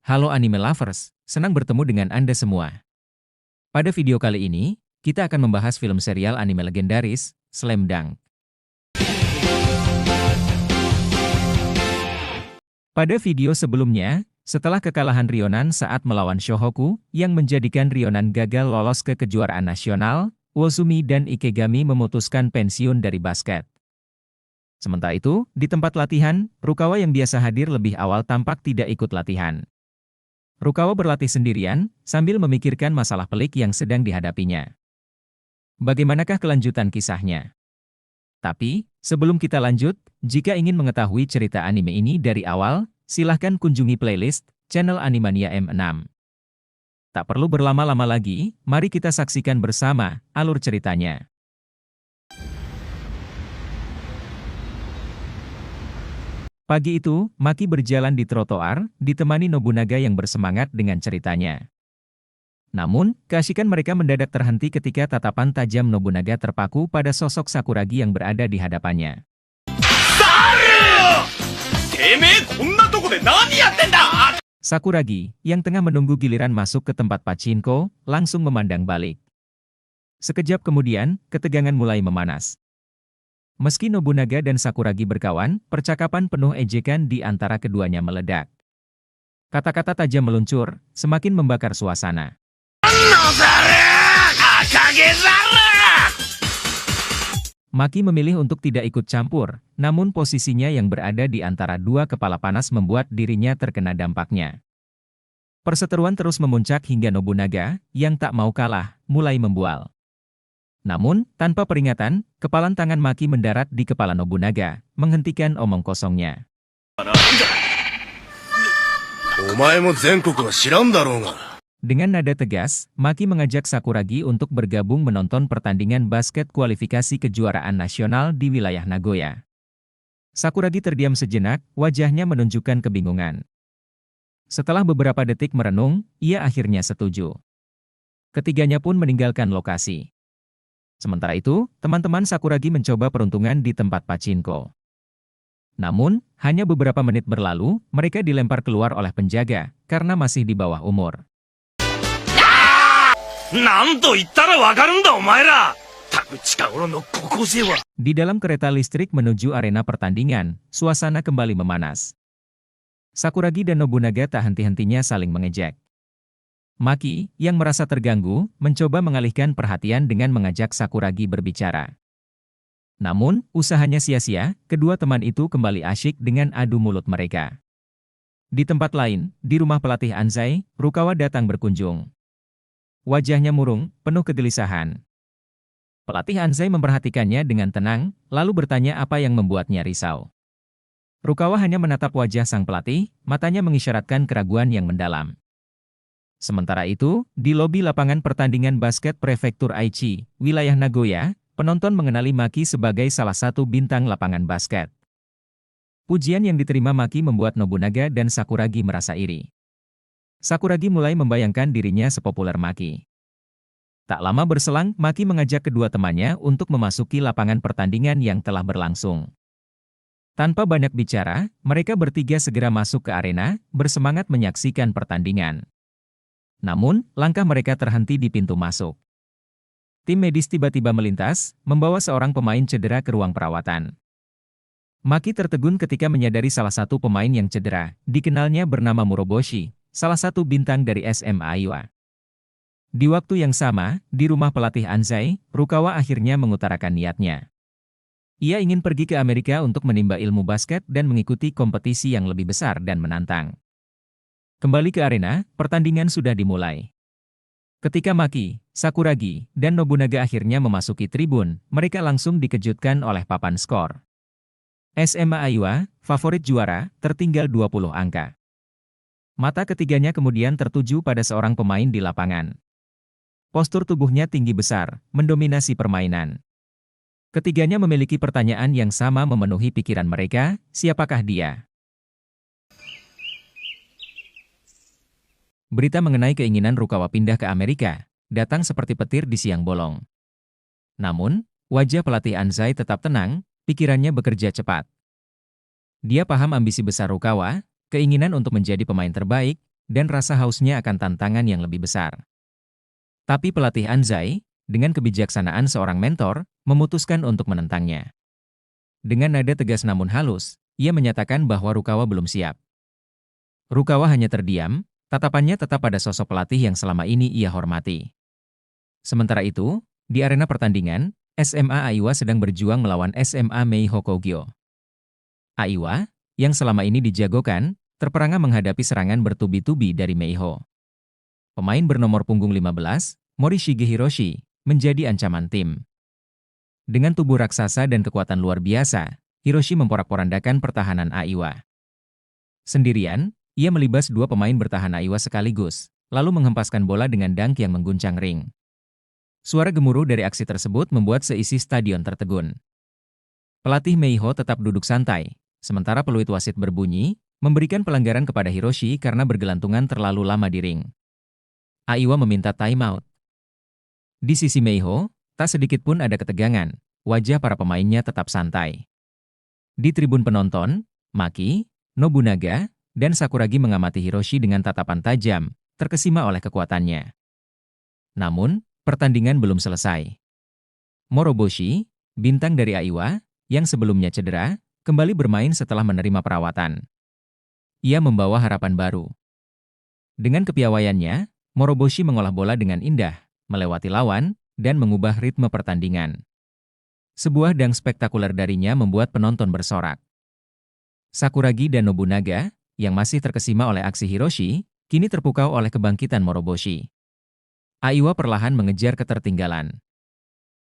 Halo anime lovers, senang bertemu dengan Anda semua. Pada video kali ini, kita akan membahas film serial anime legendaris, Slam Dunk. Pada video sebelumnya, setelah kekalahan Rionan saat melawan Shohoku, yang menjadikan Rionan gagal lolos ke kejuaraan nasional, Wozumi dan Ikegami memutuskan pensiun dari basket. Sementara itu, di tempat latihan, Rukawa yang biasa hadir lebih awal tampak tidak ikut latihan. Rukawa berlatih sendirian, sambil memikirkan masalah pelik yang sedang dihadapinya. Bagaimanakah kelanjutan kisahnya? Tapi, sebelum kita lanjut, jika ingin mengetahui cerita anime ini dari awal, silahkan kunjungi playlist channel Animania M6. Tak perlu berlama-lama lagi, mari kita saksikan bersama alur ceritanya. Pagi itu, Maki berjalan di trotoar, ditemani Nobunaga yang bersemangat dengan ceritanya. Namun, keasikan mereka mendadak terhenti ketika tatapan tajam Nobunaga terpaku pada sosok Sakuragi yang berada di hadapannya. Sakuragi, yang tengah menunggu giliran masuk ke tempat pachinko, langsung memandang balik. Sekejap kemudian, ketegangan mulai memanas. Meski Nobunaga dan Sakuragi berkawan, percakapan penuh ejekan di antara keduanya meledak. Kata-kata tajam meluncur, semakin membakar suasana. Maki memilih untuk tidak ikut campur, namun posisinya yang berada di antara dua kepala panas membuat dirinya terkena dampaknya. Perseteruan terus memuncak hingga Nobunaga, yang tak mau kalah, mulai membual. Namun, tanpa peringatan, kepalan tangan Maki mendarat di kepala Nobunaga, menghentikan omong kosongnya. Dengan nada tegas, Maki mengajak Sakuragi untuk bergabung menonton pertandingan basket kualifikasi kejuaraan nasional di wilayah Nagoya. Sakuragi terdiam sejenak, wajahnya menunjukkan kebingungan. Setelah beberapa detik merenung, ia akhirnya setuju. Ketiganya pun meninggalkan lokasi. Sementara itu, teman-teman Sakuragi mencoba peruntungan di tempat pachinko. Namun, hanya beberapa menit berlalu, mereka dilempar keluar oleh penjaga, karena masih di bawah umur. Di dalam kereta listrik menuju arena pertandingan, suasana kembali memanas. Sakuragi dan Nobunaga tak henti-hentinya saling mengejek. Maki, yang merasa terganggu, mencoba mengalihkan perhatian dengan mengajak Sakuragi berbicara. Namun, usahanya sia-sia, kedua teman itu kembali asyik dengan adu mulut mereka. Di tempat lain, di rumah pelatih Anzai, Rukawa datang berkunjung. Wajahnya murung, penuh kegelisahan. Pelatih Anzai memperhatikannya dengan tenang, lalu bertanya apa yang membuatnya risau. Rukawa hanya menatap wajah sang pelatih, matanya mengisyaratkan keraguan yang mendalam. Sementara itu, di lobi lapangan pertandingan basket Prefektur Aichi, wilayah Nagoya, penonton mengenali Maki sebagai salah satu bintang lapangan basket. Pujian yang diterima Maki membuat Nobunaga dan Sakuragi merasa iri. Sakuragi mulai membayangkan dirinya sepopuler Maki. Tak lama berselang, Maki mengajak kedua temannya untuk memasuki lapangan pertandingan yang telah berlangsung. Tanpa banyak bicara, mereka bertiga segera masuk ke arena, bersemangat menyaksikan pertandingan. Namun, langkah mereka terhenti di pintu masuk. Tim medis tiba-tiba melintas, membawa seorang pemain cedera ke ruang perawatan. Maki tertegun ketika menyadari salah satu pemain yang cedera, dikenalnya bernama Muroboshi, salah satu bintang dari SMA Aiwa. Di waktu yang sama, di rumah pelatih Anzai, Rukawa akhirnya mengutarakan niatnya. Ia ingin pergi ke Amerika untuk menimba ilmu basket dan mengikuti kompetisi yang lebih besar dan menantang. Kembali ke arena, pertandingan sudah dimulai. Ketika Maki, Sakuragi, dan Nobunaga akhirnya memasuki tribun, mereka langsung dikejutkan oleh papan skor. SMA Aiwa, favorit juara, tertinggal 20 angka. Mata ketiganya kemudian tertuju pada seorang pemain di lapangan. Postur tubuhnya tinggi besar, mendominasi permainan. Ketiganya memiliki pertanyaan yang sama memenuhi pikiran mereka, siapakah dia? Berita mengenai keinginan Rukawa pindah ke Amerika, datang seperti petir di siang bolong. Namun, wajah pelatih Anzai tetap tenang, pikirannya bekerja cepat. Dia paham ambisi besar Rukawa, keinginan untuk menjadi pemain terbaik, dan rasa hausnya akan tantangan yang lebih besar. Tapi pelatih Anzai, dengan kebijaksanaan seorang mentor, memutuskan untuk menentangnya. Dengan nada tegas namun halus, ia menyatakan bahwa Rukawa belum siap. Rukawa hanya terdiam, tatapannya tetap pada sosok pelatih yang selama ini ia hormati. Sementara itu, di arena pertandingan, SMA Aiwa sedang berjuang melawan SMA Meihō Kogyo. Aiwa, yang selama ini dijagokan, terperangah menghadapi serangan bertubi-tubi dari Meihō. Pemain bernomor punggung 15, Morishige Hiroshi, menjadi ancaman tim. Dengan tubuh raksasa dan kekuatan luar biasa, Hiroshi memporak-porandakan pertahanan Aiwa. Sendirian, ia melibas dua pemain bertahan Aiwa sekaligus, lalu menghempaskan bola dengan dunk yang mengguncang ring. Suara gemuruh dari aksi tersebut membuat seisi stadion tertegun. Pelatih Meihō tetap duduk santai, sementara peluit wasit berbunyi, memberikan pelanggaran kepada Hiroshi karena bergelantungan terlalu lama di ring. Aiwa meminta timeout. Di sisi Meihō, tak sedikit pun ada ketegangan, wajah para pemainnya tetap santai. Di tribun penonton, Maki, Nobunaga, dan Sakuragi mengamati Hiroshi dengan tatapan tajam, terkesima oleh kekuatannya. Namun, pertandingan belum selesai. Moroboshi, bintang dari Aiwa, yang sebelumnya cedera, kembali bermain setelah menerima perawatan. Ia membawa harapan baru. Dengan kepiawaiannya, Moroboshi mengolah bola dengan indah, melewati lawan, dan mengubah ritme pertandingan. Sebuah dunk spektakuler darinya membuat penonton bersorak. Sakuragi dan Nobunaga, yang masih terkesima oleh aksi Hiroshi, kini terpukau oleh kebangkitan Moroboshi. Aiwa perlahan mengejar ketertinggalan.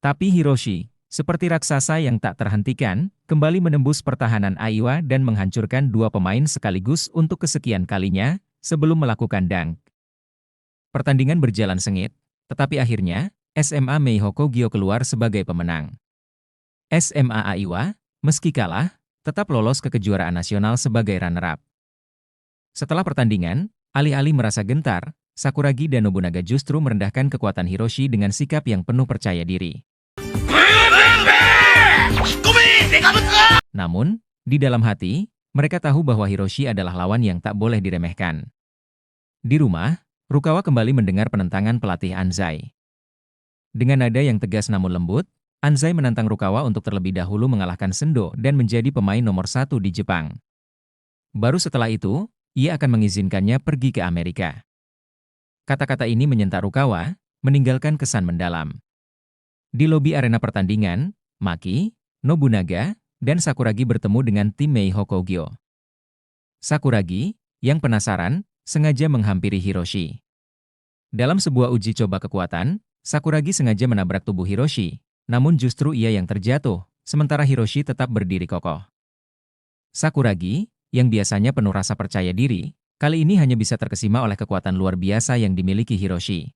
Tapi Hiroshi, seperti raksasa yang tak terhentikan, kembali menembus pertahanan Aiwa dan menghancurkan dua pemain sekaligus untuk kesekian kalinya, sebelum melakukan dunk. Pertandingan berjalan sengit, tetapi akhirnya, SMA Meihō Kogyo keluar sebagai pemenang. SMA Aiwa, meski kalah, tetap lolos ke kejuaraan nasional sebagai runner-up. Setelah pertandingan, alih-alih merasa gentar, Sakuragi dan Nobunaga justru merendahkan kekuatan Hiroshi dengan sikap yang penuh percaya diri. Namun, di dalam hati, mereka tahu bahwa Hiroshi adalah lawan yang tak boleh diremehkan. Di rumah, Rukawa kembali mendengar penentangan pelatih Anzai. Dengan nada yang tegas namun lembut, Anzai menantang Rukawa untuk terlebih dahulu mengalahkan Sendo dan menjadi pemain nomor 1 di Jepang. Baru setelah itu, ia akan mengizinkannya pergi ke Amerika. Kata-kata ini menyentak Rukawa, meninggalkan kesan mendalam. Di lobi arena pertandingan, Maki, Nobunaga, dan Sakuragi bertemu dengan tim Meihō Kogyo. Sakuragi, yang penasaran, sengaja menghampiri Hiroshi. Dalam sebuah uji coba kekuatan, Sakuragi sengaja menabrak tubuh Hiroshi, namun justru ia yang terjatuh, sementara Hiroshi tetap berdiri kokoh. Sakuragi, yang biasanya penuh rasa percaya diri, kali ini hanya bisa terkesima oleh kekuatan luar biasa yang dimiliki Hiroshi.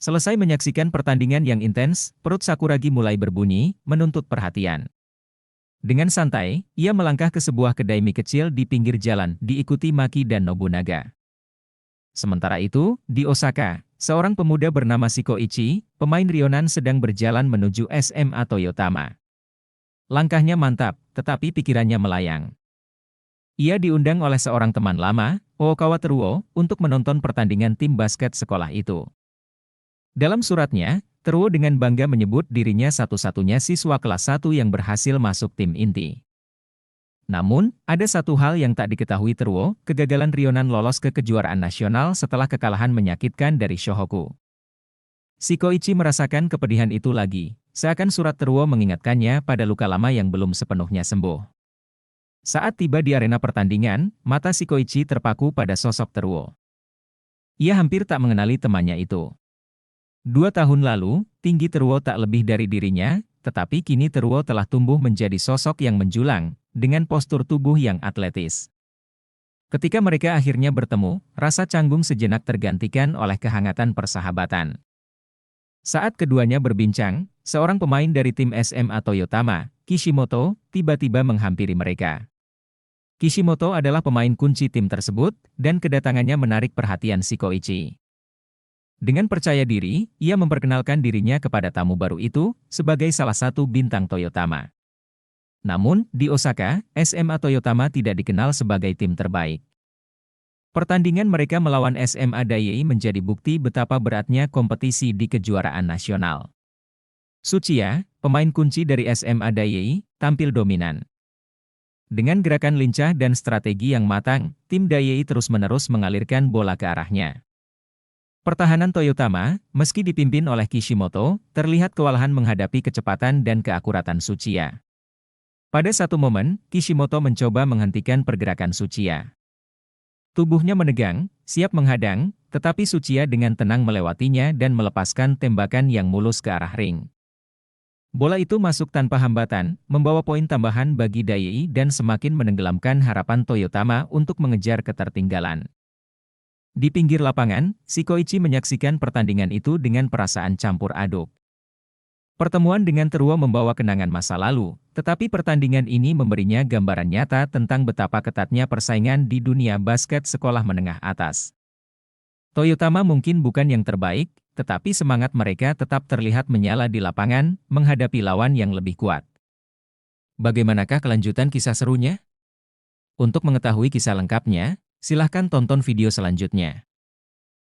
Selesai menyaksikan pertandingan yang intens, perut Sakuragi mulai berbunyi, menuntut perhatian. Dengan santai, ia melangkah ke sebuah kedai mie kecil di pinggir jalan, diikuti Maki dan Nobunaga. Sementara itu, di Osaka, seorang pemuda bernama Shikoichi, pemain Ryonan sedang berjalan menuju SMA Toyotama. Langkahnya mantap, tetapi pikirannya melayang. Ia diundang oleh seorang teman lama, Ookawa Teruo, untuk menonton pertandingan tim basket sekolah itu. Dalam suratnya, Teruo dengan bangga menyebut dirinya satu-satunya siswa kelas 1 yang berhasil masuk tim inti. Namun, ada satu hal yang tak diketahui Teruo, kegagalan Ryonan lolos ke kejuaraan nasional setelah kekalahan menyakitkan dari Shohoku. Shikoichi merasakan kepedihan itu lagi, seakan surat Teruo mengingatkannya pada luka lama yang belum sepenuhnya sembuh. Saat tiba di arena pertandingan, mata Shikoichi terpaku pada sosok Teruo. Ia hampir tak mengenali temannya itu. 2 tahun lalu, tinggi Teruo tak lebih dari dirinya, tetapi kini Teruo telah tumbuh menjadi sosok yang menjulang, dengan postur tubuh yang atletis. Ketika mereka akhirnya bertemu, rasa canggung sejenak tergantikan oleh kehangatan persahabatan. Saat keduanya berbincang, seorang pemain dari tim SMA Toyotama, Kishimoto, tiba-tiba menghampiri mereka. Kishimoto adalah pemain kunci tim tersebut, dan kedatangannya menarik perhatian Shikoichi. Dengan percaya diri, ia memperkenalkan dirinya kepada tamu baru itu, sebagai salah satu bintang Toyotama. Namun, di Osaka, SMA Toyotama tidak dikenal sebagai tim terbaik. Pertandingan mereka melawan SMA Daiei menjadi bukti betapa beratnya kompetisi di kejuaraan nasional. Tsuchiya, pemain kunci dari SMA Daiei, tampil dominan. Dengan gerakan lincah dan strategi yang matang, tim Daiei terus-menerus mengalirkan bola ke arahnya. Pertahanan Toyotama, meski dipimpin oleh Kishimoto, terlihat kewalahan menghadapi kecepatan dan keakuratan Tsuchiya. Pada satu momen, Kishimoto mencoba menghentikan pergerakan Tsuchiya. Tubuhnya menegang, siap menghadang, tetapi Tsuchiya dengan tenang melewatinya dan melepaskan tembakan yang mulus ke arah ring. Bola itu masuk tanpa hambatan, membawa poin tambahan bagi Daiei dan semakin menenggelamkan harapan Toyotama untuk mengejar ketertinggalan. Di pinggir lapangan, Shikoichi menyaksikan pertandingan itu dengan perasaan campur aduk. Pertemuan dengan Teruo membawa kenangan masa lalu, tetapi pertandingan ini memberinya gambaran nyata tentang betapa ketatnya persaingan di dunia basket sekolah menengah atas. Toyotama mungkin bukan yang terbaik, tetapi semangat mereka tetap terlihat menyala di lapangan, menghadapi lawan yang lebih kuat. Bagaimanakah kelanjutan kisah serunya? Untuk mengetahui kisah lengkapnya, silahkan tonton video selanjutnya.